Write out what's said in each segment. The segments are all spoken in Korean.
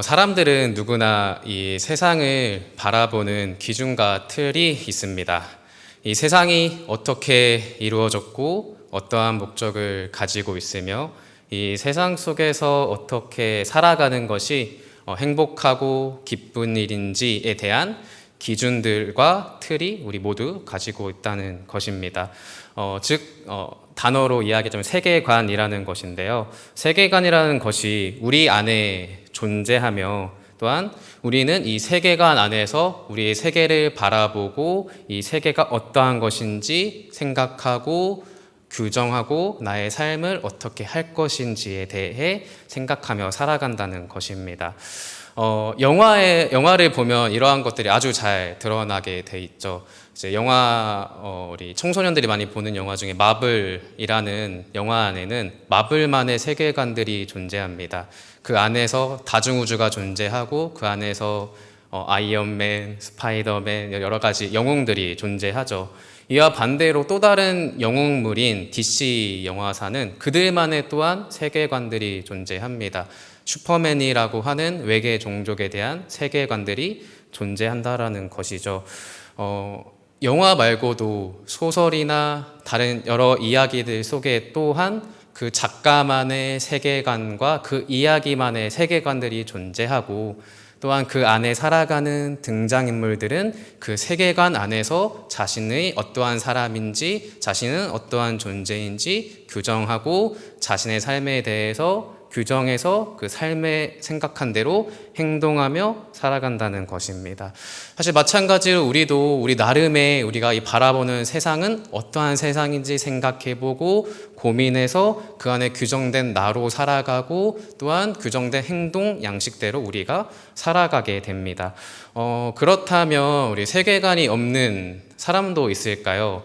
사람들은 누구나 이 세상을 바라보는 기준과 틀이 있습니다. 이 세상이 어떻게 이루어졌고 어떠한 목적을 가지고 있으며 이 세상 속에서 어떻게 살아가는 것이 행복하고 기쁜 일인지에 대한 기준들과 틀이 우리 모두 가지고 있다는 것입니다. 단어로 이야기하자면 세계관이라는 것인데요. 세계관이라는 것이 우리 안에 존재하며 또한 우리는 이 세계관 안에서 우리의 세계를 바라보고 이 세계가 어떠한 것인지 생각하고 규정하고 나의 삶을 어떻게 할 것인지에 대해 생각하며 살아간다는 것입니다. 영화를 보면 이러한 것들이 아주 잘 드러나게 돼 있죠. 이제 우리 청소년들이 많이 보는 영화 중에 마블이라는 영화 안에는 마블만의 세계관들이 존재합니다. 그 안에서 다중우주가 존재하고 그 안에서 아이언맨, 스파이더맨 여러 가지 영웅들이 존재하죠. 이와 반대로 또 다른 영웅물인 DC 영화사는 그들만의 또한 세계관들이 존재합니다. 슈퍼맨이라고 하는 외계 종족에 대한 세계관들이 존재한다라는 것이죠. 영화 말고도 소설이나 다른 여러 이야기들 속에 또한 그 작가만의 세계관과 그 이야기만의 세계관들이 존재하고 또한 그 안에 살아가는 등장인물들은 그 세계관 안에서 자신의 어떠한 사람인지 자신은 어떠한 존재인지 규정하고 자신의 삶에 대해서 규정해서 그 삶에 생각한 대로 행동하며 살아간다는 것입니다. 사실 마찬가지로 우리도 우리 나름의 우리가 이 바라보는 세상은 어떠한 세상인지 생각해보고 고민해서 그 안에 규정된 나로 살아가고 또한 규정된 행동 양식대로 우리가 살아가게 됩니다. 그렇다면 우리 세계관이 없는 사람도 있을까요?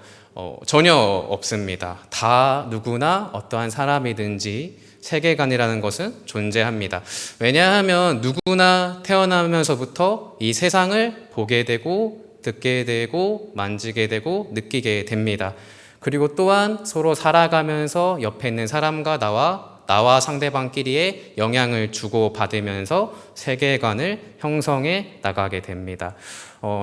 전혀 없습니다. 다 누구나 어떠한 사람이든지 세계관이라는 것은 존재합니다. 왜냐하면 누구나 태어나면서부터 이 세상을 보게 되고 듣게 되고 만지게 되고 느끼게 됩니다. 그리고 또한 서로 살아가면서 옆에 있는 사람과 나와 상대방끼리의 영향을 주고받으면서 세계관을 형성해 나가게 됩니다.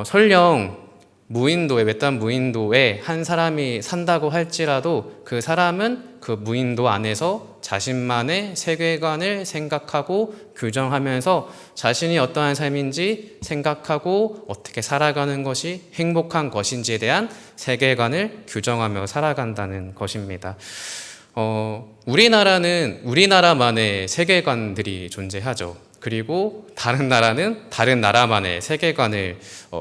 설령 외딴 무인도에 한 사람이 산다고 할지라도 그 사람은 그 무인도 안에서 자신만의 세계관을 생각하고 규정하면서 자신이 어떠한 삶인지 생각하고 어떻게 살아가는 것이 행복한 것인지에 대한 세계관을 규정하며 살아간다는 것입니다. 우리나라는 우리나라만의 세계관들이 존재하죠. 그리고 다른 나라는 다른 나라만의 세계관을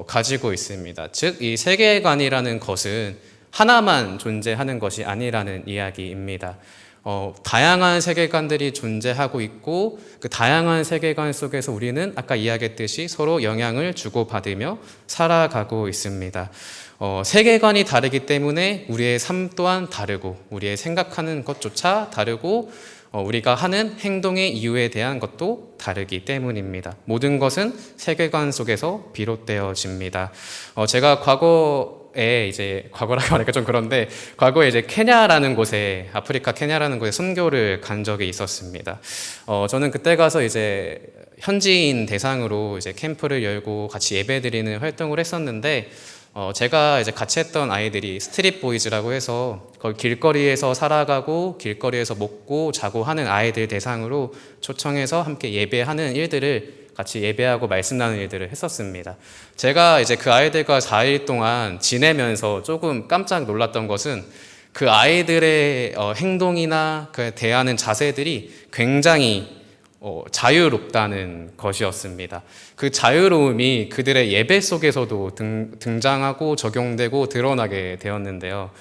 가지고 있습니다. 즉, 이 세계관이라는 것은 하나만 존재하는 것이 아니라는 이야기입니다. 다양한 세계관들이 존재하고 있고 그 다양한 세계관 속에서 우리는 아까 이야기했듯이 서로 영향을 주고받으며 살아가고 있습니다. 세계관이 다르기 때문에 우리의 삶 또한 다르고 우리의 생각하는 것조차 다르고 우리가 하는 행동의 이유에 대한 것도 다르기 때문입니다. 모든 것은 세계관 속에서 비롯되어집니다. 제가 과거라고 하니까 좀 그런데 과거에 이제 아프리카 케냐라는 곳에 선교를 간 적이 있었습니다. 저는 그때 가서 이제 현지인 대상으로 이제 캠프를 열고 같이 예배드리는 활동을 했었는데 제가 이제 같이 했던 아이들이 스트릿 보이즈라고 해서 거기 길거리에서 살아가고 길거리에서 먹고 자고 하는 아이들 대상으로 초청해서 함께 예배하는 일들을 같이 예배하고 말씀 나누는 일들을 했었습니다. 제가 이제 그 아이들과 4일 동안 지내면서 조금 깜짝 놀랐던 것은 그 아이들의 행동이나 그 대하는 자세들이 굉장히 자유롭다는 것이었습니다. 그 자유로움이 그들의 예배 속에서도 등장하고 적용되고 드러나게 되었는데요.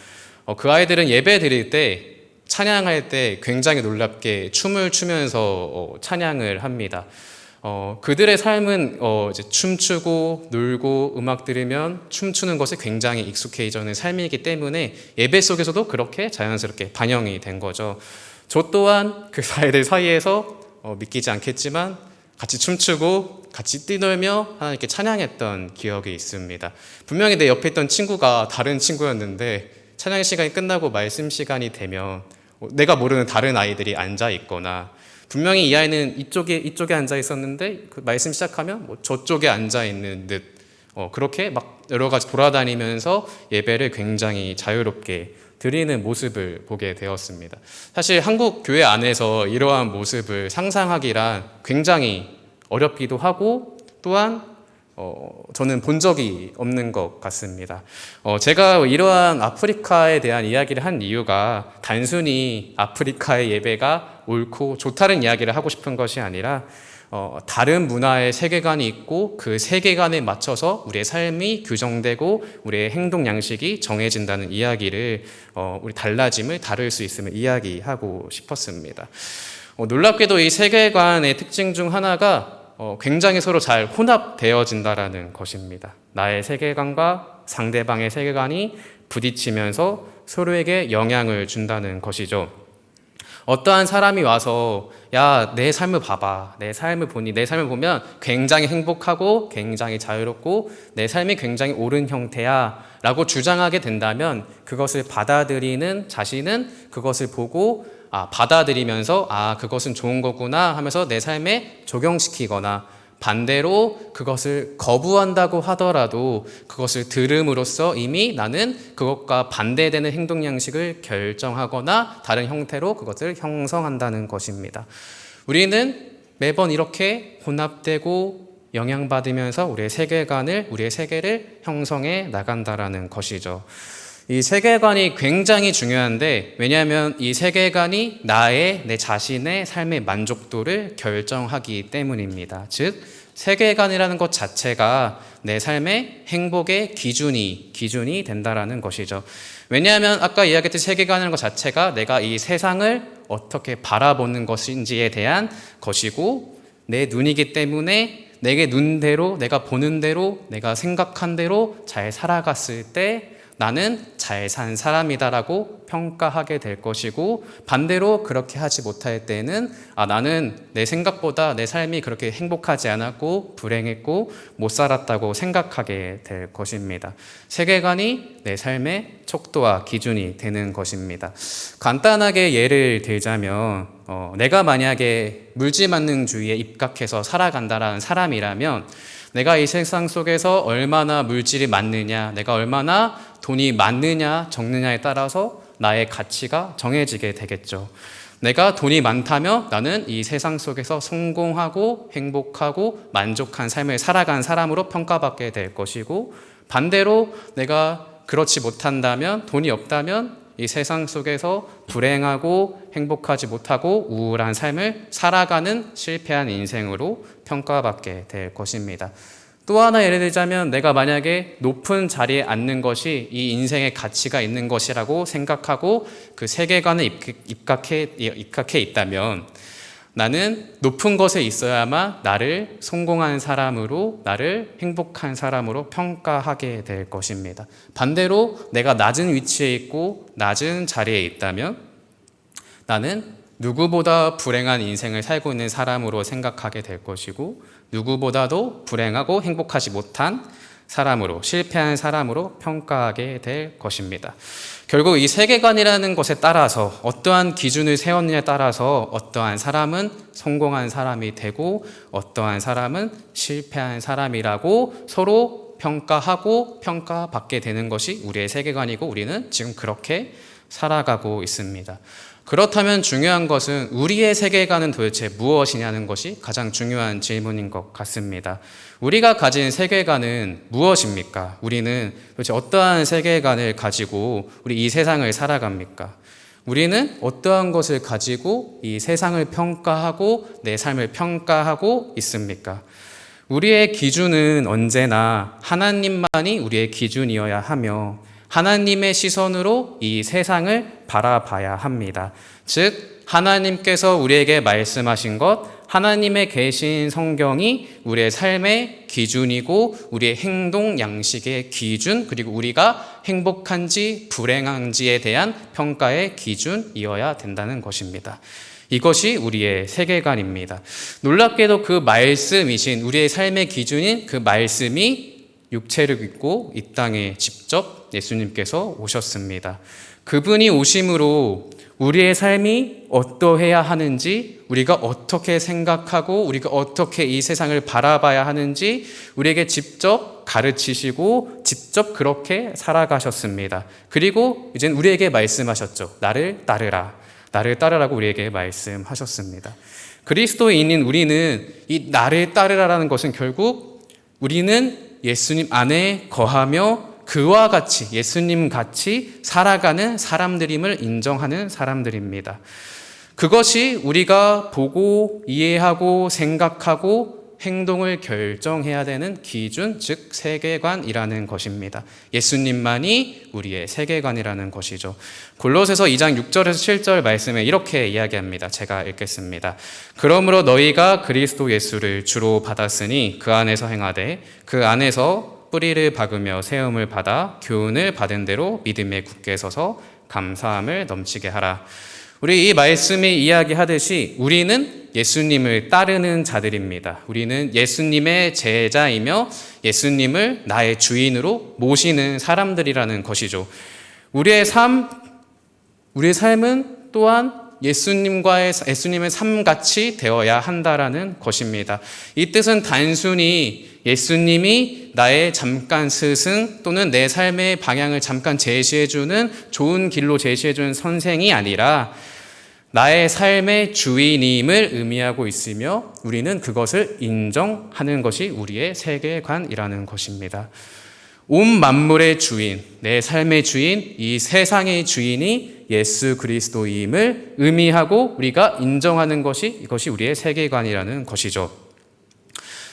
그 아이들은 예배 드릴 때 찬양할 때 굉장히 놀랍게 춤을 추면서 찬양을 합니다. 그들의 삶은 이제 춤추고 놀고 음악 들으면 춤추는 것에 굉장히 익숙해지는 삶이기 때문에 예배 속에서도 그렇게 자연스럽게 반영이 된 거죠. 저 또한 그 아이들 사이에서 믿기지 않겠지만 같이 춤추고 같이 뛰놀며 하나님께 찬양했던 기억이 있습니다. 분명히 내 옆에 있던 친구가 다른 친구였는데 찬양 시간이 끝나고 말씀 시간이 되면 내가 모르는 다른 아이들이 앉아 있거나 분명히 이 아이는 이쪽에 앉아 있었는데 그 말씀 시작하면 뭐 저쪽에 앉아 있는 듯 그렇게 막 여러 가지 돌아다니면서 예배를 굉장히 자유롭게 드리는 모습을 보게 되었습니다. 사실 한국 교회 안에서 이러한 모습을 상상하기란 굉장히 어렵기도 하고 또한 저는 본 적이 없는 것 같습니다. 제가 이러한 아프리카에 대한 이야기를 한 이유가 단순히 아프리카의 예배가 옳고 좋다는 이야기를 하고 싶은 것이 아니라 다른 문화의 세계관이 있고 그 세계관에 맞춰서 우리의 삶이 규정되고 우리의 행동 양식이 정해진다는 이야기를 우리 달라짐을 다룰 수 있음을 이야기하고 싶었습니다. 놀랍게도 이 세계관의 특징 중 하나가 굉장히 서로 잘 혼합되어진다라는 것입니다. 나의 세계관과 상대방의 세계관이 부딪히면서 서로에게 영향을 준다는 것이죠. 어떠한 사람이 와서 야, 내 삶을 봐봐. 내 삶을 보면 굉장히 행복하고 굉장히 자유롭고 내 삶이 굉장히 옳은 형태야 라고 주장하게 된다면 그것을 받아들이는 자신은 그것을 보고 받아들이면서 그것은 좋은 거구나 하면서 내 삶에 적용시키거나 반대로 그것을 거부한다고 하더라도 그것을 들음으로써 이미 나는 그것과 반대되는 행동 양식을 결정하거나 다른 형태로 그것을 형성한다는 것입니다. 우리는 매번 이렇게 혼합되고 영향받으면서 우리의 세계를 형성해 나간다라는 것이죠. 이 세계관이 굉장히 중요한데 왜냐하면 이 세계관이 내 자신의 삶의 만족도를 결정하기 때문입니다. 즉 세계관이라는 것 자체가 내 삶의 행복의 기준이 된다라는 것이죠. 왜냐하면 아까 이야기했듯이 세계관이라는 것 자체가 내가 이 세상을 어떻게 바라보는 것인지에 대한 것이고 내 눈이기 때문에 내게 눈대로 내가 보는 대로 내가 생각한 대로 잘 살아갔을 때 나는 잘 산 사람이다라고 평가하게 될 것이고 반대로 그렇게 하지 못할 때는 나는 내 생각보다 내 삶이 그렇게 행복하지 않았고 불행했고 못 살았다고 생각하게 될 것입니다. 세계관이 내 삶의 척도와 기준이 되는 것입니다. 간단하게 예를 들자면 내가 만약에 물질만능주의에 입각해서 살아간다라는 사람이라면 내가 이 세상 속에서 얼마나 물질이 많느냐, 내가 얼마나 돈이 많느냐, 적느냐에 따라서 나의 가치가 정해지게 되겠죠. 내가 돈이 많다면 나는 이 세상 속에서 성공하고 행복하고 만족한 삶을 살아간 사람으로 평가받게 될 것이고 반대로 내가 그렇지 못한다면 돈이 없다면 이 세상 속에서 불행하고 행복하지 못하고 우울한 삶을 살아가는 실패한 인생으로 평가받게 될 것입니다. 또 하나 예를 들자면 내가 만약에 높은 자리에 앉는 것이 이 인생의 가치가 있는 것이라고 생각하고 그 세계관에 입각해 있다면 나는 높은 것에 있어야만 나를 성공한 사람으로 나를 행복한 사람으로 평가하게 될 것입니다. 반대로 내가 낮은 위치에 있고 낮은 자리에 있다면 나는 누구보다 불행한 인생을 살고 있는 사람으로 생각하게 될 것이고 누구보다도 불행하고 행복하지 못한 사람으로 실패한 사람으로 평가하게 될 것입니다. 결국 이 세계관이라는 것에 따라서 어떠한 기준을 세웠느냐에 따라서 어떠한 사람은 성공한 사람이 되고 어떠한 사람은 실패한 사람이라고 서로 평가하고 평가받게 되는 것이 우리의 세계관이고 우리는 지금 그렇게 살아가고 있습니다. 그렇다면 중요한 것은 우리의 세계관은 도대체 무엇이냐는 것이 가장 중요한 질문인 것 같습니다. 우리가 가진 세계관은 무엇입니까? 우리는 도대체 어떠한 세계관을 가지고 우리 이 세상을 살아갑니까? 우리는 어떠한 것을 가지고 이 세상을 평가하고 내 삶을 평가하고 있습니까? 우리의 기준은 언제나 하나님만이 우리의 기준이어야 하며 하나님의 시선으로 이 세상을 바라봐야 합니다. 즉 하나님께서 우리에게 말씀하신 것, 하나님의 계신 성경이 우리의 삶의 기준이고 우리의 행동 양식의 기준, 그리고 우리가 행복한지 불행한지에 대한 평가의 기준이어야 된다는 것입니다. 이것이 우리의 세계관입니다. 놀랍게도 그 말씀이신 우리의 삶의 기준인 그 말씀이 육체를 입고 이 땅에 직접 예수님께서 오셨습니다. 그분이 오심으로 우리의 삶이 어떠해야 하는지, 우리가 어떻게 생각하고 우리가 어떻게 이 세상을 바라봐야 하는지 우리에게 직접 가르치시고 직접 그렇게 살아가셨습니다. 그리고 이젠 우리에게 말씀하셨죠. 나를 따르라. 나를 따르라고 우리에게 말씀하셨습니다. 그리스도인인 우리는 이 나를 따르라라는 것은 결국 우리는 예수님 안에 거하며 그와 같이 예수님 같이 살아가는 사람들임을 인정하는 사람들입니다. 그것이 우리가 보고 이해하고 생각하고 행동을 결정해야 되는 기준, 즉 세계관이라는 것입니다. 예수님만이 우리의 세계관이라는 것이죠. 골로새서 2장 6절에서 7절 말씀에 이렇게 이야기합니다. 제가 읽겠습니다. 그러므로 너희가 그리스도 예수를 주로 받았으니 그 안에서 행하되 그 안에서 뿌리를 박으며 세움을 받아 교훈을 받은 대로 믿음에 굳게 서서 감사함을 넘치게 하라. 우리 이 말씀이 이야기하듯이 우리는 예수님을 따르는 자들입니다. 우리는 예수님의 제자이며 예수님을 나의 주인으로 모시는 사람들이라는 것이죠. 우리의 삶은 또한 예수님의 삶같이 되어야 한다라는 것입니다. 이 뜻은 단순히 예수님이 나의 잠깐 스승 또는 내 삶의 방향을 잠깐 제시해주는 좋은 길로 제시해주는 선생이 아니라 나의 삶의 주인임을 의미하고 있으며 우리는 그것을 인정하는 것이 우리의 세계관이라는 것입니다. 온 만물의 주인, 내 삶의 주인, 이 세상의 주인이 예수 그리스도임을 의미하고 우리가 인정하는 것이 이것이 우리의 세계관이라는 것이죠.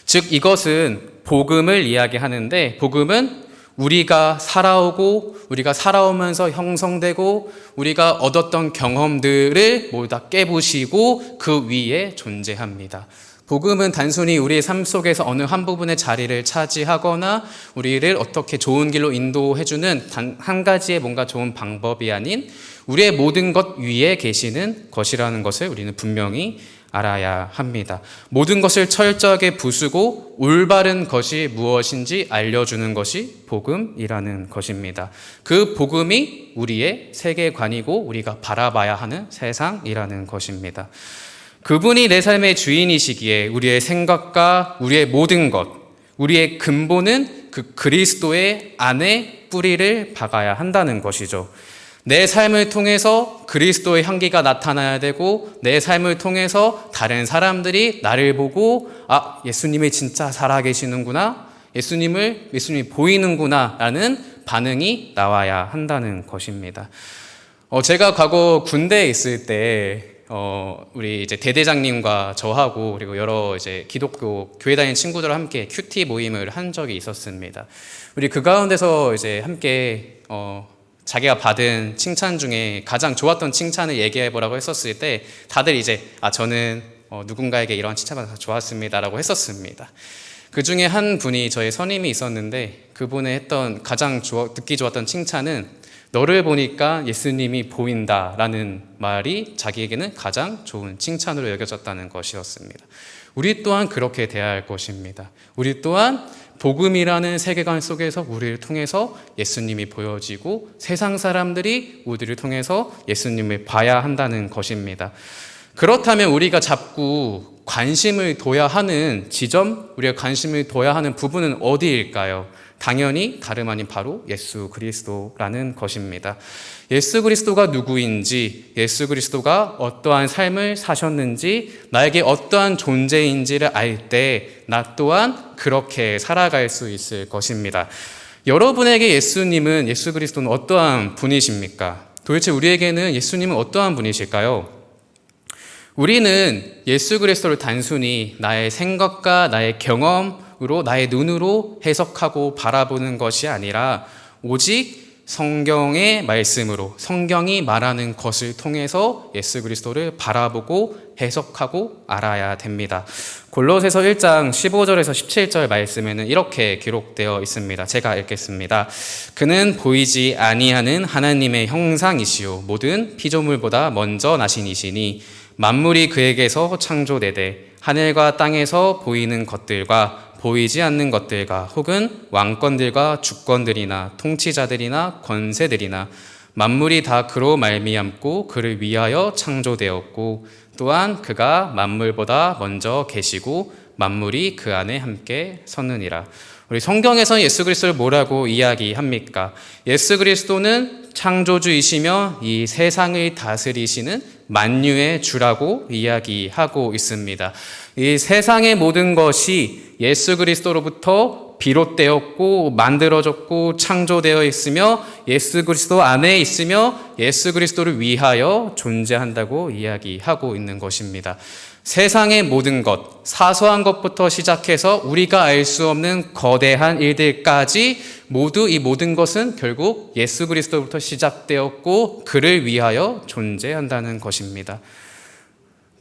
즉 이것은 복음을 이야기하는데 복음은 우리가 살아오고 우리가 살아오면서 형성되고 우리가 얻었던 경험들을 모두 다 깨부시고 그 위에 존재합니다. 복음은 단순히 우리의 삶 속에서 어느 한 부분의 자리를 차지하거나 우리를 어떻게 좋은 길로 인도해주는 단 한 가지의 뭔가 좋은 방법이 아닌 우리의 모든 것 위에 계시는 것이라는 것을 우리는 분명히 알아야 합니다. 모든 것을 철저하게 부수고 올바른 것이 무엇인지 알려주는 것이 복음이라는 것입니다. 그 복음이 우리의 세계관이고 우리가 바라봐야 하는 세상이라는 것입니다. 그분이 내 삶의 주인이시기에 우리의 생각과 우리의 모든 것, 우리의 근본은 그 그리스도의 안에 뿌리를 박아야 한다는 것이죠. 내 삶을 통해서 그리스도의 향기가 나타나야 되고 내 삶을 통해서 다른 사람들이 나를 보고 예수님이 진짜 살아계시는구나, 예수님이 보이는구나 라는 반응이 나와야 한다는 것입니다. 제가 과거 군대에 있을 때 우리 이제 대대장님과 저하고 그리고 여러 이제 기독교 교회 다니는 친구들과 함께 큐티 모임을 한 적이 있었습니다. 우리 그 가운데서 이제 함께 자기가 받은 칭찬 중에 가장 좋았던 칭찬을 얘기해보라고 했었을 때 다들 이제 저는 누군가에게 이런 칭찬받아서 좋았습니다라고 했었습니다. 그 중에 한 분이 저의 선임이 있었는데 그분의 했던 가장 듣기 좋았던 칭찬은 너를 보니까 예수님이 보인다라는 말이 자기에게는 가장 좋은 칭찬으로 여겨졌다는 것이었습니다. 우리 또한 그렇게 돼야 할 것입니다. 우리 또한 복음이라는 세계관 속에서 우리를 통해서 예수님이 보여지고 세상 사람들이 우리를 통해서 예수님을 봐야 한다는 것입니다. 그렇다면 우리가 자꾸 관심을 둬야 하는 지점, 우리가 관심을 둬야 하는 부분은 어디일까요? 당연히 다름 아닌 바로 예수 그리스도라는 것입니다. 예수 그리스도가 누구인지, 예수 그리스도가 어떠한 삶을 사셨는지, 나에게 어떠한 존재인지를 알 때 나 또한 그렇게 살아갈 수 있을 것입니다. 여러분에게 예수 그리스도는 어떠한 분이십니까? 도대체 우리에게는 예수님은 어떠한 분이실까요? 우리는 예수 그리스도를 단순히 나의 생각과 나의 경험으로 나의 눈으로 해석하고 바라보는 것이 아니라 오직 성경의 말씀으로 성경이 말하는 것을 통해서 예수 그리스도를 바라보고 해석하고 알아야 됩니다. 골로새서 1장 15절에서 17절 말씀에는 이렇게 기록되어 있습니다. 제가 읽겠습니다. 그는 보이지 아니하는 하나님의 형상이시요 모든 피조물보다 먼저 나신 이시니 만물이 그에게서 창조되되 하늘과 땅에서 보이는 것들과 보이지 않는 것들과 혹은 왕권들과 주권들이나 통치자들이나 권세들이나 만물이 다 그로 말미암고 그를 위하여 창조되었고 또한 그가 만물보다 먼저 계시고 만물이 그 안에 함께 섰느니라. 우리 성경에서 예수 그리스도를 뭐라고 이야기합니까? 예수 그리스도는 창조주이시며 이 세상을 다스리시는 만유의 주라고 이야기하고 있습니다. 이 세상의 모든 것이 예수 그리스도로부터 비롯되었고 만들어졌고 창조되어 있으며 예수 그리스도 안에 있으며 예수 그리스도를 위하여 존재한다고 이야기하고 있는 것입니다. 세상의 모든 것, 사소한 것부터 시작해서 우리가 알 수 없는 거대한 일들까지 모두 이 모든 것은 결국 예수 그리스도부터 시작되었고 그를 위하여 존재한다는 것입니다.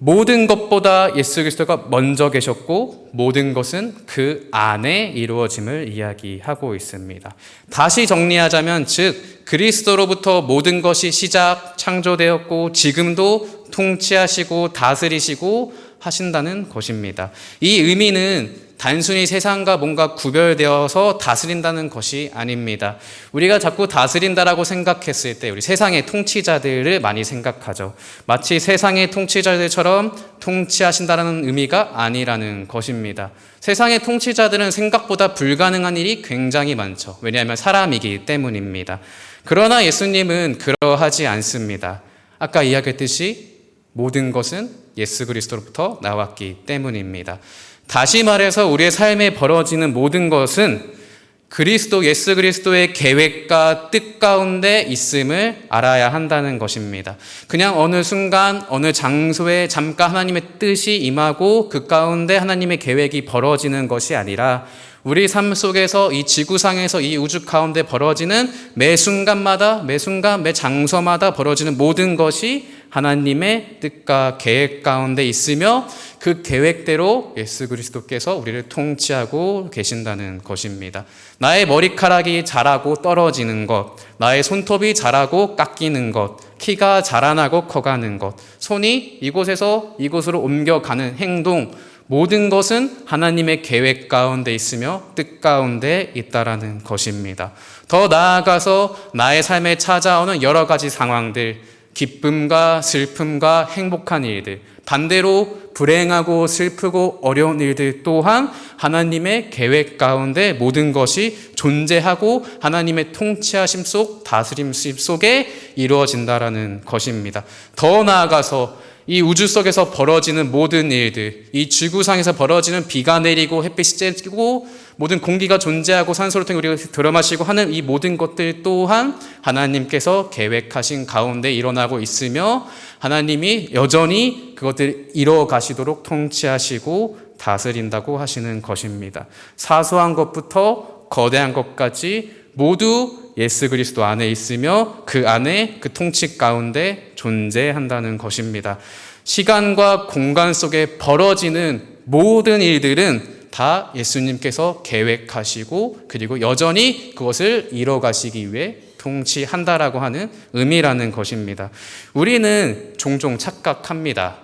모든 것보다 예수 그리스도가 먼저 계셨고 모든 것은 그 안에 이루어짐을 이야기하고 있습니다. 다시 정리하자면 즉 그리스도로부터 모든 것이 시작 창조되었고 지금도 통치하시고 다스리시고 하신다는 것입니다. 이 의미는 단순히 세상과 뭔가 구별되어서 다스린다는 것이 아닙니다. 우리가 자꾸 다스린다라고 생각했을 때 우리 세상의 통치자들을 많이 생각하죠. 마치 세상의 통치자들처럼 통치하신다는 의미가 아니라는 것입니다. 세상의 통치자들은 생각보다 불가능한 일이 굉장히 많죠. 왜냐하면 사람이기 때문입니다. 그러나 예수님은 그러하지 않습니다. 아까 이야기했듯이 모든 것은 예수 그리스도로부터 나왔기 때문입니다. 다시 말해서 우리의 삶에 벌어지는 모든 것은 그리스도, 예수 그리스도의 계획과 뜻 가운데 있음을 알아야 한다는 것입니다. 그냥 어느 순간, 어느 장소에 잠깐 하나님의 뜻이 임하고 그 가운데 하나님의 계획이 벌어지는 것이 아니라 우리 삶 속에서 이 지구상에서 이 우주 가운데 벌어지는 매 순간마다, 매 순간, 매 장소마다 벌어지는 모든 것이 하나님의 뜻과 계획 가운데 있으며 그 계획대로 예수 그리스도께서 우리를 통치하고 계신다는 것입니다. 나의 머리카락이 자라고 떨어지는 것, 나의 손톱이 자라고 깎이는 것, 키가 자라나고 커가는 것, 손이 이곳에서 이곳으로 옮겨가는 행동, 모든 것은 하나님의 계획 가운데 있으며 뜻 가운데 있다라는 것입니다. 더 나아가서 나의 삶에 찾아오는 여러 가지 상황들, 기쁨과 슬픔과 행복한 일들, 반대로 불행하고 슬프고 어려운 일들 또한 하나님의 계획 가운데 모든 것이 존재하고 하나님의 통치하심 속 다스림 속에 이루어진다라는 것입니다. 더 나아가서 이 우주 속에서 벌어지는 모든 일들, 이 지구상에서 벌어지는 비가 내리고 햇빛이 쬐고 모든 공기가 존재하고 산소를 통해 우리가 들어마시고 하는 이 모든 것들 또한 하나님께서 계획하신 가운데 일어나고 있으며 하나님이 여전히 그것들을 이루어 가시도록 통치하시고 다스린다고 하시는 것입니다. 사소한 것부터 거대한 것까지 모두 예수 그리스도 안에 있으며 그 안에 그 통치 가운데 존재한다는 것입니다. 시간과 공간 속에 벌어지는 모든 일들은 다 예수님께서 계획하시고 그리고 여전히 그것을 이뤄가시기 위해 통치한다라고 하는 의미라는 것입니다. 우리는 종종 착각합니다.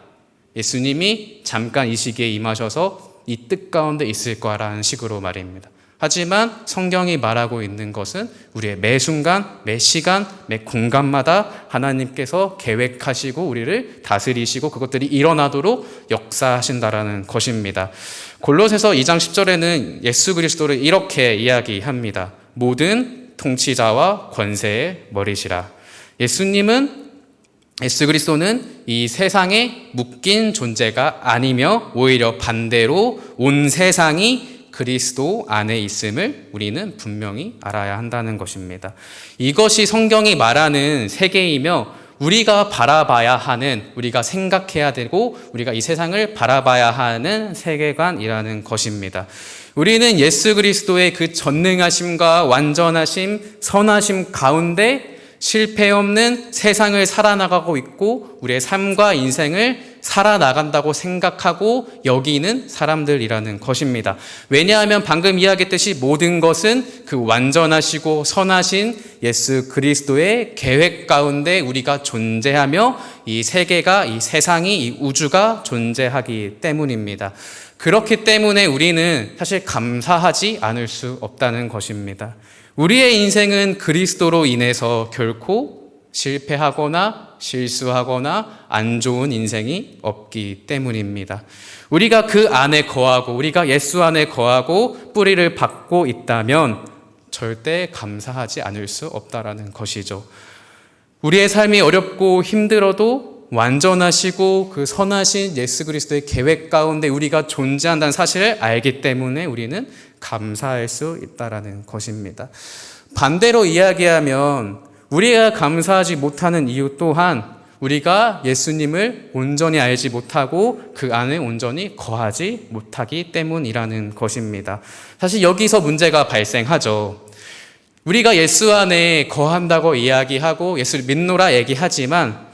예수님이 잠깐 이 시기에 임하셔서 이 뜻 가운데 있을 거라는 식으로 말입니다. 하지만 성경이 말하고 있는 것은 우리의 매 순간, 매 시간, 매 공간마다 하나님께서 계획하시고 우리를 다스리시고 그것들이 일어나도록 역사하신다라는 것입니다. 골로새서 2장 10절에는 예수 그리스도를 이렇게 이야기합니다. 모든 통치자와 권세의 머리시라. 예수 그리스도는 이 세상에 묶인 존재가 아니며 오히려 반대로 온 세상이 그리스도 안에 있음을 우리는 분명히 알아야 한다는 것입니다. 이것이 성경이 말하는 세계이며 우리가 바라봐야 하는, 우리가 생각해야 되고 우리가 이 세상을 바라봐야 하는 세계관이라는 것입니다. 우리는 예수 그리스도의 그 전능하심과 완전하심, 선하심 가운데 실패 없는 세상을 살아나가고 있고 우리의 삶과 인생을 살아나간다고 생각하고 여기는 사람들이라는 것입니다. 왜냐하면 방금 이야기했듯이 모든 것은 그 완전하시고 선하신 예수 그리스도의 계획 가운데 우리가 존재하며 이 세계가, 이 세상이, 이 우주가 존재하기 때문입니다. 그렇기 때문에 우리는 사실 감사하지 않을 수 없다는 것입니다. 우리의 인생은 그리스도로 인해서 결코 실패하거나 실수하거나 안 좋은 인생이 없기 때문입니다. 우리가 그 안에 거하고 우리가 예수 안에 거하고 뿌리를 받고 있다면 절대 감사하지 않을 수 없다라는 것이죠. 우리의 삶이 어렵고 힘들어도 완전하시고 그 선하신 예수 그리스도의 계획 가운데 우리가 존재한다는 사실을 알기 때문에 우리는 감사할 수 있다라는 것입니다. 반대로 이야기하면 우리가 감사하지 못하는 이유 또한 우리가 예수님을 온전히 알지 못하고 그 안에 온전히 거하지 못하기 때문이라는 것입니다. 사실 여기서 문제가 발생하죠. 우리가 예수 안에 거한다고 이야기하고 예수를 믿노라 얘기하지만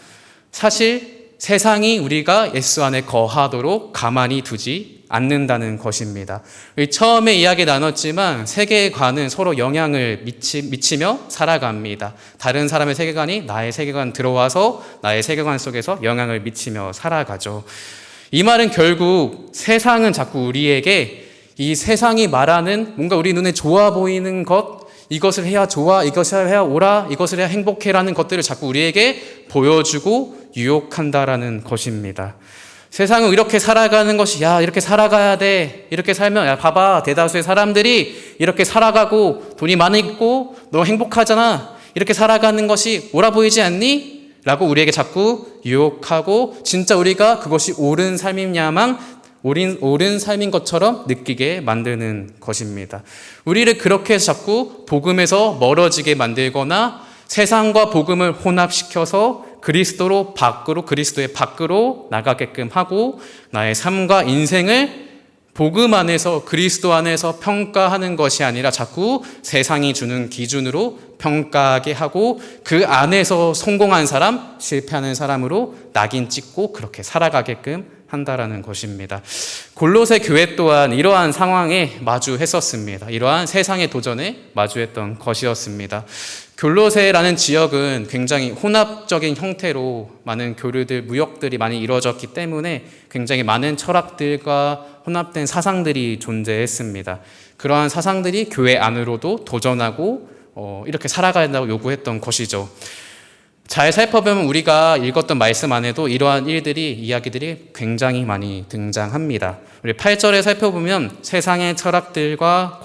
사실 세상이 우리가 예수 안에 거하도록 가만히 두지 않는다는 것입니다. 처음에 이야기 나눴지만 세계관은 서로 영향을 미치며 살아갑니다. 다른 사람의 세계관이 나의 세계관 들어와서 나의 세계관 속에서 영향을 미치며 살아가죠. 이 말은 결국 세상은 자꾸 우리에게 이 세상이 말하는 뭔가 우리 눈에 좋아 보이는 것, 이것을 해야 좋아, 이것을 해야 옳아, 이것을 해야 행복해라는 것들을 자꾸 우리에게 보여주고 유혹한다라는 것입니다. 세상은 이렇게 살아가는 것이 야 이렇게 살아가야 돼, 이렇게 살면 야 봐봐 대다수의 사람들이 이렇게 살아가고 돈이 많고 너 행복하잖아, 이렇게 살아가는 것이 옳아 보이지 않니? 라고 우리에게 자꾸 유혹하고 진짜 우리가 그것이 옳은 삶이냐만 옳은 삶인 것처럼 느끼게 만드는 것입니다. 우리를 그렇게 해서 자꾸 복음에서 멀어지게 만들거나 세상과 복음을 혼합시켜서 그리스도의 밖으로 나가게끔 하고 나의 삶과 인생을 복음 안에서 그리스도 안에서 평가하는 것이 아니라 자꾸 세상이 주는 기준으로 평가하게 하고 그 안에서 성공한 사람, 실패하는 사람으로 낙인 찍고 그렇게 살아가게끔 한다라는 것입니다. 골로새 교회 또한 이러한 상황에 마주했었습니다. 이러한 세상의 도전에 마주했던 것이었습니다. 골로새라는 지역은 굉장히 혼합적인 형태로 많은 교류들, 무역들이 많이 이루어졌기 때문에 굉장히 많은 철학들과 혼합된 사상들이 존재했습니다. 그러한 사상들이 교회 안으로도 도전하고 이렇게 살아가야 한다고 요구했던 것이죠. 잘 살펴보면 우리가 읽었던 말씀 안에도 이러한 이야기들이 굉장히 많이 등장합니다. 우리 8절에 살펴보면 세상의 철학들과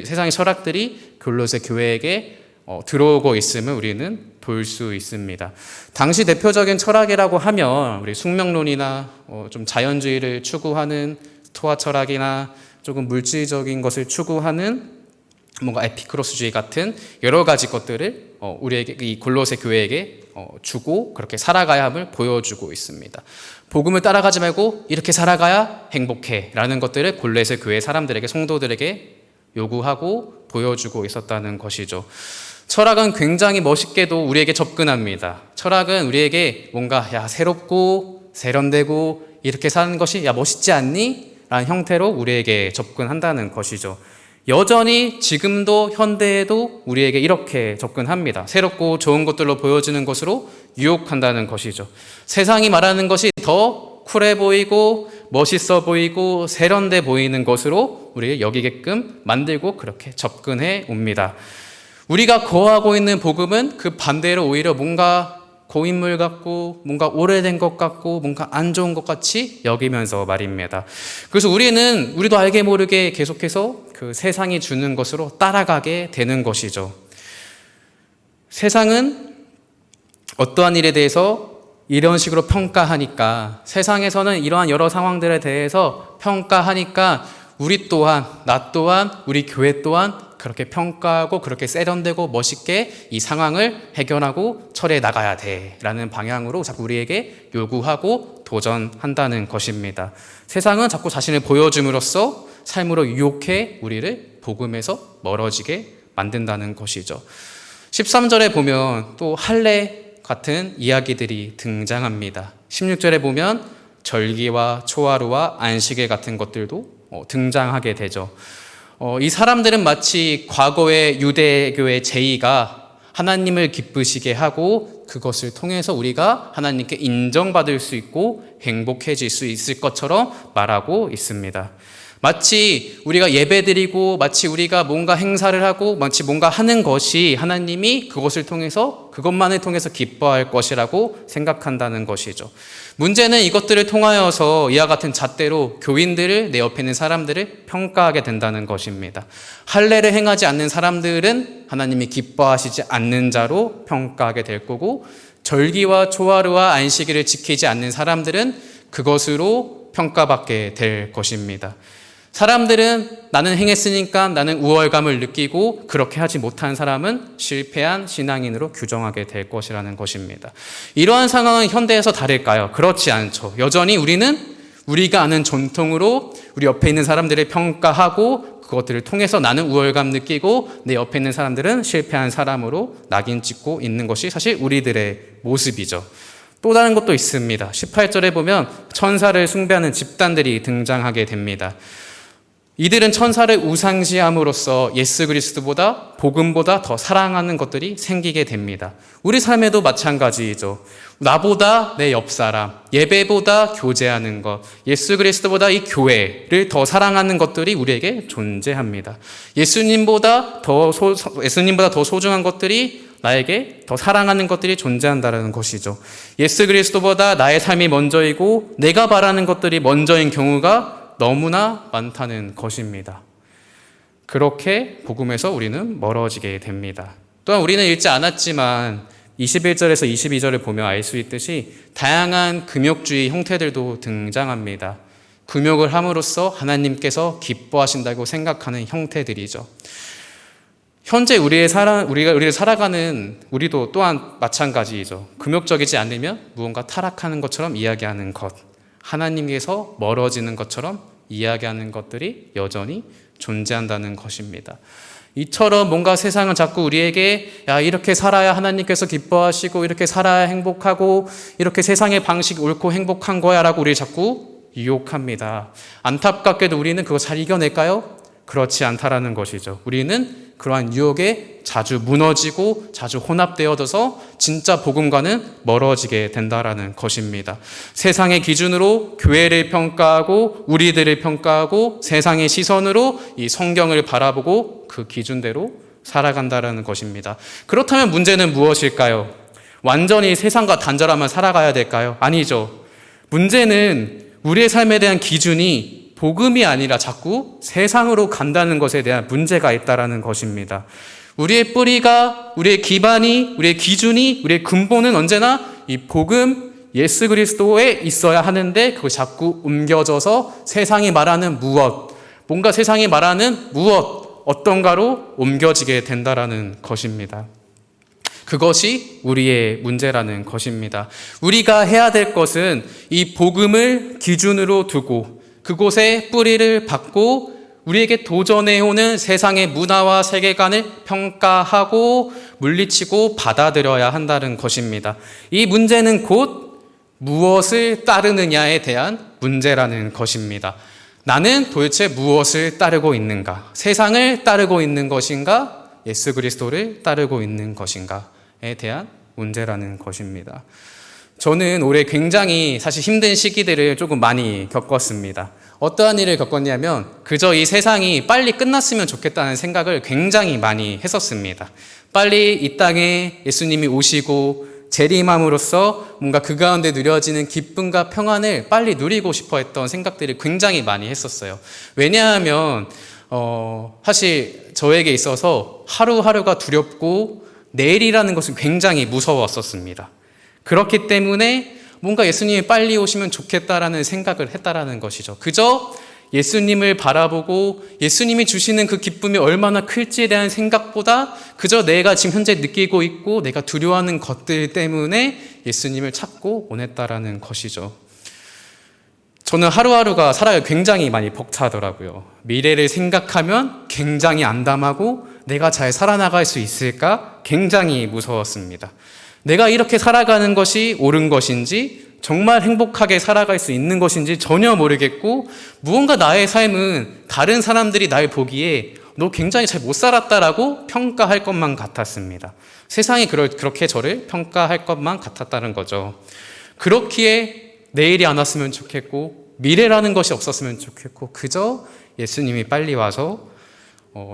세상의 철학들이 골로새 교회에게 들어오고 있음을 우리는 볼 수 있습니다. 당시 대표적인 철학이라고 하면 우리 숙명론이나 좀 자연주의를 추구하는 스토아 철학이나 조금 물질적인 것을 추구하는 뭔가 에피크로스주의 같은 여러 가지 것들을 우리에게 이 골로새 교회에게 주고 그렇게 살아가야 함을 보여주고 있습니다. 복음을 따라가지 말고 이렇게 살아가야 행복해라는 것들을 골로새 교회 사람들에게 성도들에게 요구하고 보여주고 있었다는 것이죠. 철학은 굉장히 멋있게도 우리에게 접근합니다. 철학은 우리에게 뭔가 야 새롭고 세련되고 이렇게 사는 것이 야 멋있지 않니? 라는 형태로 우리에게 접근한다는 것이죠. 여전히 지금도 현대에도 우리에게 이렇게 접근합니다. 새롭고 좋은 것들로 보여주는 것으로 유혹한다는 것이죠. 세상이 말하는 것이 더 쿨해 보이고 멋있어 보이고 세련돼 보이는 것으로 우리를 여기게끔 만들고 그렇게 접근해 옵니다. 우리가 거하고 있는 복음은 그 반대로 오히려 뭔가 고인물 같고 뭔가 오래된 것 같고 뭔가 안 좋은 것 같이 여기면서 말입니다. 그래서 우리도 알게 모르게 계속해서 그 세상이 주는 것으로 따라가게 되는 것이죠. 세상은 어떠한 일에 대해서 이런 식으로 평가하니까, 세상에서는 이러한 여러 상황들에 대해서 평가하니까 우리 또한, 나 또한, 우리 교회 또한 그렇게 평가하고 그렇게 세련되고 멋있게 이 상황을 해결하고 처리해 나가야 돼라는 방향으로 자꾸 우리에게 요구하고 도전한다는 것입니다. 세상은 자꾸 자신을 보여줌으로써 삶으로 유혹해 우리를 복음에서 멀어지게 만든다는 것이죠. 13절에 보면 또 할례 같은 이야기들이 등장합니다. 16절에 보면 절기와 초하루와 안식일 같은 것들도 등장하게 되죠. 이 사람들은 마치 과거의 유대교의 제의가 하나님을 기쁘시게 하고 그것을 통해서 우리가 하나님께 인정받을 수 있고 행복해질 수 있을 것처럼 말하고 있습니다. 마치 우리가 예배드리고 마치 우리가 뭔가 행사를 하고 마치 뭔가 하는 것이 하나님이 그것을 통해서 그것만을 통해서 기뻐할 것이라고 생각한다는 것이죠. 문제는 이것들을 통하여서 이와 같은 잣대로 교인들을 내 옆에 있는 사람들을 평가하게 된다는 것입니다. 할례를 행하지 않는 사람들은 하나님이 기뻐하시지 않는 자로 평가하게 될 거고 절기와 초하루와 안식일을 지키지 않는 사람들은 그것으로 평가받게 될 것입니다. 사람들은 나는 행했으니까 나는 우월감을 느끼고 그렇게 하지 못한 사람은 실패한 신앙인으로 규정하게 될 것이라는 것입니다. 이러한 상황은 현대에서 다를까요? 그렇지 않죠. 여전히 우리는 우리가 아는 전통으로 우리 옆에 있는 사람들을 평가하고 그것들을 통해서 나는 우월감 느끼고 내 옆에 있는 사람들은 실패한 사람으로 낙인 찍고 있는 것이 사실 우리들의 모습이죠. 또 다른 것도 있습니다. 18절에 보면 천사를 숭배하는 집단들이 등장하게 됩니다. 이들은 천사를 우상시함으로써 예수 그리스도보다 복음보다 더 사랑하는 것들이 생기게 됩니다. 우리 삶에도 마찬가지이죠. 나보다 내 옆사람, 예배보다 교제하는 것, 예수 그리스도보다 이 교회를 더 사랑하는 것들이 우리에게 존재합니다. 예수님보다 더 소중한 것들이 나에게 더 사랑하는 것들이 존재한다는 것이죠. 예수 그리스도보다 나의 삶이 먼저이고 내가 바라는 것들이 먼저인 경우가 너무나 많다는 것입니다. 그렇게 복음에서 우리는 멀어지게 됩니다. 또한 우리는 읽지 않았지만 21절에서 22절을 보면 알 수 있듯이 다양한 금욕주의 형태들도 등장합니다. 금욕을 함으로써 하나님께서 기뻐하신다고 생각하는 형태들이죠. 현재 우리를 살아가는 우리도 또한 마찬가지이죠. 금욕적이지 않으면 무언가 타락하는 것처럼 이야기하는 것, 하나님께서 멀어지는 것처럼 이야기하는 것들이 여전히 존재한다는 것입니다. 이처럼 뭔가 세상은 자꾸 우리에게 야 이렇게 살아야 하나님께서 기뻐하시고 이렇게 살아야 행복하고 이렇게 세상의 방식이 옳고 행복한 거야 라고 우리를 자꾸 유혹합니다. 안타깝게도 우리는 그거 잘 이겨낼까요? 그렇지 않다라는 것이죠. 우리는 그러한 유혹에 자주 무너지고 자주 혼합되어져서 진짜 복음과는 멀어지게 된다라는 것입니다. 세상의 기준으로 교회를 평가하고 우리들을 평가하고 세상의 시선으로 이 성경을 바라보고 그 기준대로 살아간다라는 것입니다. 그렇다면 문제는 무엇일까요? 완전히 세상과 단절하며 살아가야 될까요? 아니죠. 문제는 우리의 삶에 대한 기준이 복음이 아니라 자꾸 세상으로 간다는 것에 대한 문제가 있다라는 것입니다. 우리의 뿌리가, 우리의 기반이, 우리의 기준이, 우리의 근본은 언제나 이 복음, 예수 그리스도에 있어야 하는데 그것이 자꾸 옮겨져서 세상이 말하는 뭔가 세상이 말하는 어떤가로 옮겨지게 된다라는 것입니다. 그것이 우리의 문제라는 것입니다. 우리가 해야 될 것은 이 복음을 기준으로 두고 그곳에 뿌리를 박고 우리에게 도전해오는 세상의 문화와 세계관을 평가하고 물리치고 받아들여야 한다는 것입니다. 이 문제는 곧 무엇을 따르느냐에 대한 문제라는 것입니다. 나는 도대체 무엇을 따르고 있는가? 세상을 따르고 있는 것인가? 예수 그리스도를 따르고 있는 것인가에 대한 문제라는 것입니다. 저는 올해 굉장히 사실 힘든 시기들을 조금 많이 겪었습니다. 어떠한 일을 겪었냐면 그저 이 세상이 빨리 끝났으면 좋겠다는 생각을 굉장히 많이 했었습니다. 빨리 이 땅에 예수님이 오시고 재림함으로써 뭔가 그 가운데 누려지는 기쁨과 평안을 빨리 누리고 싶어 했던 생각들을 굉장히 많이 했었어요. 왜냐하면 사실 저에게 있어서 하루하루가 두렵고 내일이라는 것은 굉장히 무서웠었습니다. 그렇기 때문에 뭔가 예수님이 빨리 오시면 좋겠다라는 생각을 했다라는 것이죠. 그저 예수님을 바라보고 예수님이 주시는 그 기쁨이 얼마나 클지에 대한 생각보다 그저 내가 지금 현재 느끼고 있고 내가 두려워하는 것들 때문에 예수님을 찾고 원했다라는 것이죠. 저는 하루하루가 살아요 굉장히 많이 벅차더라고요. 미래를 생각하면 굉장히 암담하고 내가 잘 살아나갈 수 있을까 굉장히 무서웠습니다. 내가 이렇게 살아가는 것이 옳은 것인지 정말 행복하게 살아갈 수 있는 것인지 전혀 모르겠고 무언가 나의 삶은 다른 사람들이 날 보기에 너 굉장히 잘 못 살았다라고 평가할 것만 같았습니다. 세상이 그렇게 저를 평가할 것만 같았다는 거죠. 그렇기에 내일이 안 왔으면 좋겠고 미래라는 것이 없었으면 좋겠고 그저 예수님이 빨리 와서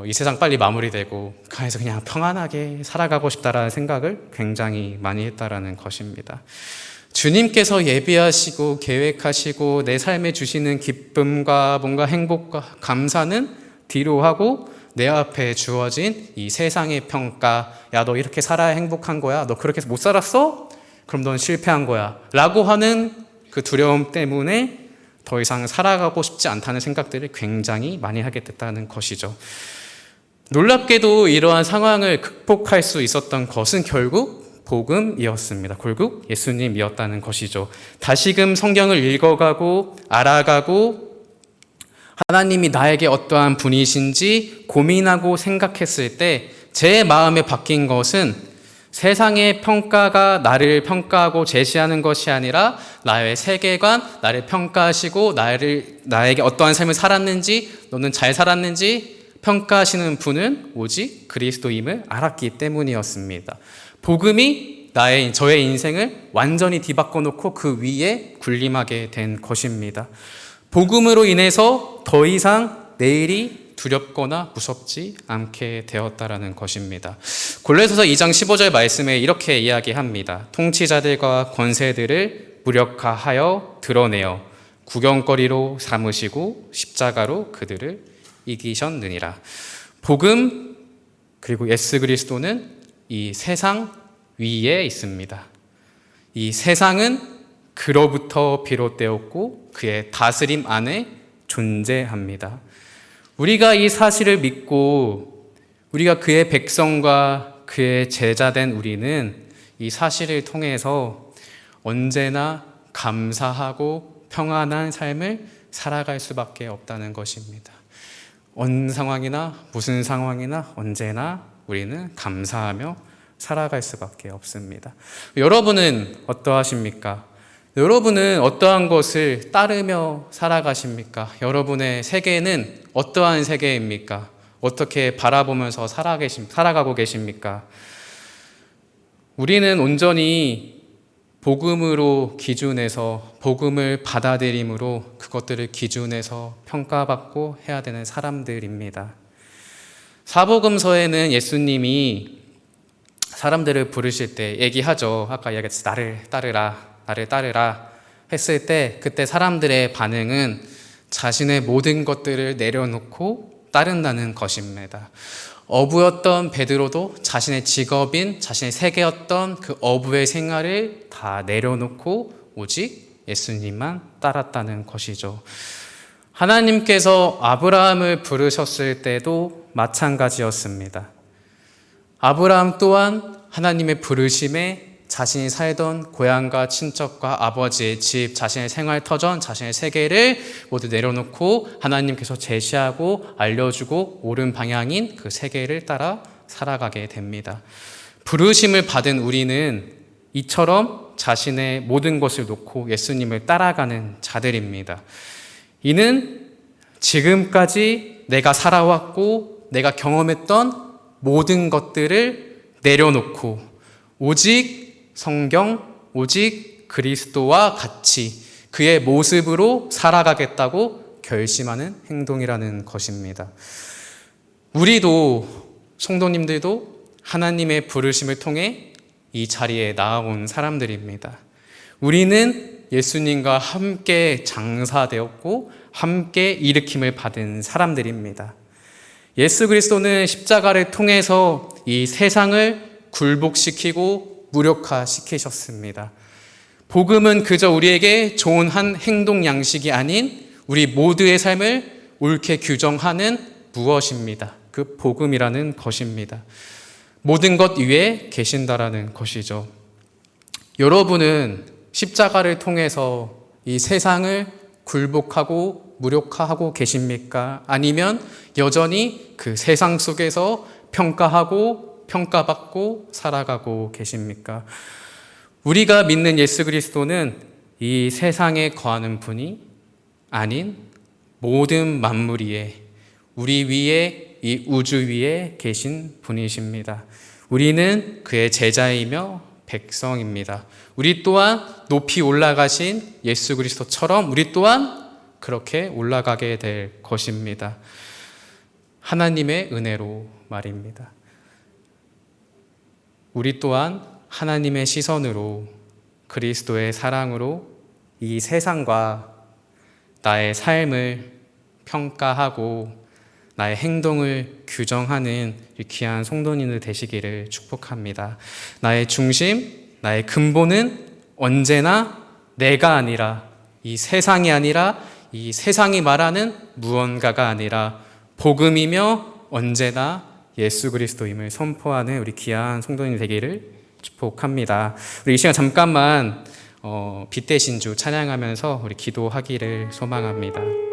이 세상 빨리 마무리되고 그래서 그냥 평안하게 살아가고 싶다라는 생각을 굉장히 많이 했다라는 것입니다. 주님께서 예비하시고 계획하시고 내 삶에 주시는 기쁨과 뭔가 행복과 감사는 뒤로 하고 내 앞에 주어진 이 세상의 평가, 야, 너 이렇게 살아야 행복한 거야, 너 그렇게 못 살았어? 그럼 넌 실패한 거야 라고 하는 그 두려움 때문에 더 이상 살아가고 싶지 않다는 생각들을 굉장히 많이 하게 됐다는 것이죠. 놀랍게도 이러한 상황을 극복할 수 있었던 것은 결국 복음이었습니다. 결국 예수님이었다는 것이죠. 다시금 성경을 읽어가고 알아가고 하나님이 나에게 어떠한 분이신지 고민하고 생각했을 때 제 마음에 바뀐 것은 세상의 평가가 나를 평가하고 제시하는 것이 아니라 나의 세계관, 나를 평가하시고 나에게 어떠한 삶을 살았는지, 너는 잘 살았는지 평가하시는 분은 오직 그리스도임을 알았기 때문이었습니다. 복음이 저의 인생을 완전히 뒤바꿔 놓고 그 위에 군림하게 된 것입니다. 복음으로 인해서 더 이상 내일이 두렵거나 무섭지 않게 되었다라는 것입니다. 골로새서 2장 15절 말씀에 이렇게 이야기합니다. 통치자들과 권세들을 무력화하여 드러내어 구경거리로 삼으시고 십자가로 그들을 이기셨느니라. 복음 그리고 예수 그리스도는 이 세상 위에 있습니다. 이 세상은 그로부터 비롯되었고 그의 다스림 안에 존재합니다. 우리가 이 사실을 믿고 우리가 그의 백성과 그의 제자된 우리는 이 사실을 통해서 언제나 감사하고 평안한 삶을 살아갈 수밖에 없다는 것입니다. 어느 상황이나 무슨 상황이나 언제나 우리는 감사하며 살아갈 수밖에 없습니다. 여러분은 어떠하십니까? 여러분은 어떠한 것을 따르며 살아가십니까? 여러분의 세계는 어떠한 세계입니까? 어떻게 바라보면서 살아가고 계십니까? 우리는 온전히 복음으로 기준해서 복음을 받아들임으로 그것들을 기준해서 평가받고 해야 되는 사람들입니다. 사복음서에는 예수님이 사람들을 부르실 때 얘기하죠. 아까 이야기했듯이 나를 따르라 했을 때 그때 사람들의 반응은 자신의 모든 것들을 내려놓고 따른다는 것입니다. 어부였던 베드로도 자신의 직업인 자신의 세계였던 그 어부의 생활을 다 내려놓고 오직 예수님만 따랐다는 것이죠. 하나님께서 아브라함을 부르셨을 때도 마찬가지였습니다. 아브라함 또한 하나님의 부르심에 자신이 살던 고향과 친척과 아버지의 집, 자신의 생활터전, 자신의 세계를 모두 내려놓고 하나님께서 제시하고 알려주고 옳은 방향인 그 세계를 따라 살아가게 됩니다. 부르심을 받은 우리는 이처럼 자신의 모든 것을 놓고 예수님을 따라가는 자들입니다. 이는 지금까지 내가 살아왔고 내가 경험했던 모든 것들을 내려놓고 오직 성경, 오직 그리스도와 같이 그의 모습으로 살아가겠다고 결심하는 행동이라는 것입니다. 우리도 성도님들도 하나님의 부르심을 통해 이 자리에 나아온 사람들입니다. 우리는 예수님과 함께 장사되었고 함께 일으킴을 받은 사람들입니다. 예수 그리스도는 십자가를 통해서 이 세상을 굴복시키고 무력화시키셨습니다. 복음은 그저 우리에게 좋은 한 행동 양식이 아닌 우리 모두의 삶을 옳게 규정하는 무엇입니다. 그 복음이라는 것입니다. 모든 것 위에 계신다라는 것이죠. 여러분은 십자가를 통해서 이 세상을 굴복하고 무력화하고 계십니까? 아니면 여전히 그 세상 속에서 평가하고 평가받고 살아가고 계십니까? 우리가 믿는 예수 그리스도는 이 세상에 거하는 분이 아닌 모든 만물 위에 우리 위에 이 우주 위에 계신 분이십니다. 우리는 그의 제자이며 백성입니다. 우리 또한 높이 올라가신 예수 그리스도처럼 우리 또한 그렇게 올라가게 될 것입니다. 하나님의 은혜로 말입니다. 우리 또한 하나님의 시선으로 그리스도의 사랑으로 이 세상과 나의 삶을 평가하고 나의 행동을 규정하는 귀한 성도님들 되시기를 축복합니다. 나의 중심, 나의 근본은 언제나 내가 아니라 이 세상이 아니라 이 세상이 말하는 무언가가 아니라 복음이며 언제나 예수 그리스도임을 선포하는 우리 귀한 성도님 되기를 축복합니다. 우리 이 시간 잠깐만 빛 대신 주 찬양하면서 우리 기도하기를 소망합니다.